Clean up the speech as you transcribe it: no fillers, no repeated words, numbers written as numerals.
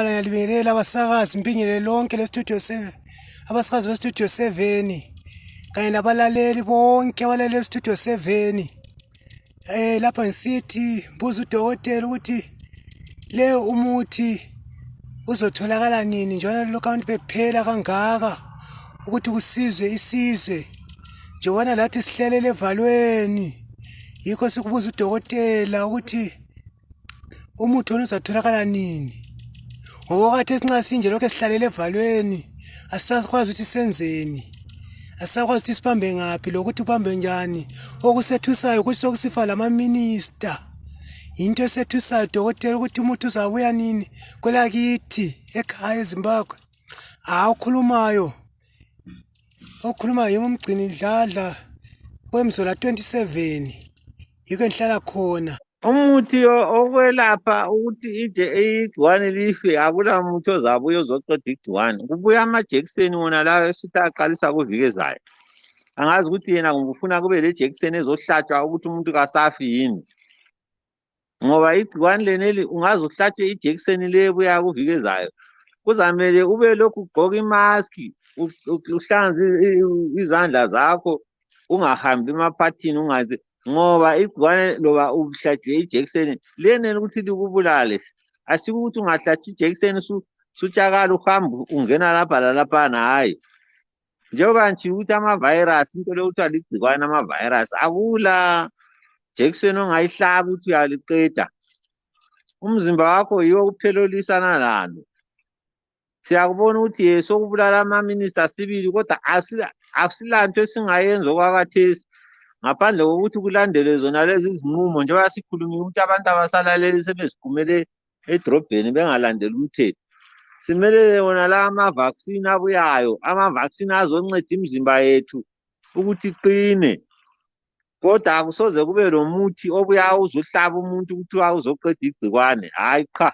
Ngiyalibelela abasakazi impingile lonke leStudio 7 abasakazi beStudio 7 kanye nabalaleli bonke abalaleli leStudio 7 lapha ngisithi buza udokotela ukuthi le umuthi uzotholakala nini njalo lokho abantu bephela kangaka ukuthi kusizwe isizwe njengoba lathi sihlelele evalweni yikho sikubuza udokotela ukuthi umuthi uzotholakala nini. Ngoba kathi nxa sinje lokho esihlalele evalweni asisakwazi ukuthi senzeni, asisakwazi ukuthi sibambe ngaphi lokuthi ubambe njani. Okusethusayo ukuthi sokusifa lama-minister, into esethusayo dokotela ukuthi umuthi uzabuya nini kwelakithi ekhaya eZimbabwe. Ukhulumayo yimi umgcini dladla wemzola 27 yiko engihlala khona. Umuthi okwelapha ukuthi igciwane life akula muthi ozabuya ozoqeda igciwane. Kubuya amajekiseni wona lawo esithi aqalisa kuviki ezayo. Angazi ukuthi yena ngifuna kube lejekiseni ezohlatshwa ukuthi umuntu kasafi yini. Ngoba igciwane leneli ungaze uhlatshwe ijekiseni lebuya kuviki ezayo. Kuzamele ube lokhu ugqoka imask, uhlanze izandla zakho, ungahambi emaphathini ungaze ngoba igciwane loba uhlatshwe ijekiseni lenele ukuthi likubulale. Asikuthi ungahlatshwa ijekiseni sutshakala uhamba ungena lapha lalaphana hayi. Njengoba nje ukuthi ama-virus into lokuthiwa ligciwane ama-virus akula jekiseni ongayihlaba ukuthi uyaliqeda. Umzimba wakho yiwo kuphela olisana lalo. Siyakubona ukuthi sokubulala ama-minister sibili kodwa asilanto esingayenza okwakhathesi ngaphandle kokuthi kulandelwe zona lezi izinqumo njengoba sikhulumile ukuthi abantu abasalaleli sebeziphumele edrobheni bengalandeli umthetho. Simelele wona la ama-vaccine abuyayo, ama-vaccine azonceda imizimba yettu ukuthi iqine. Kodwa akusoze kube lo muthi obuya uzohlaba umuntu ukuthi uzoqeda igciwane. Hayi cha.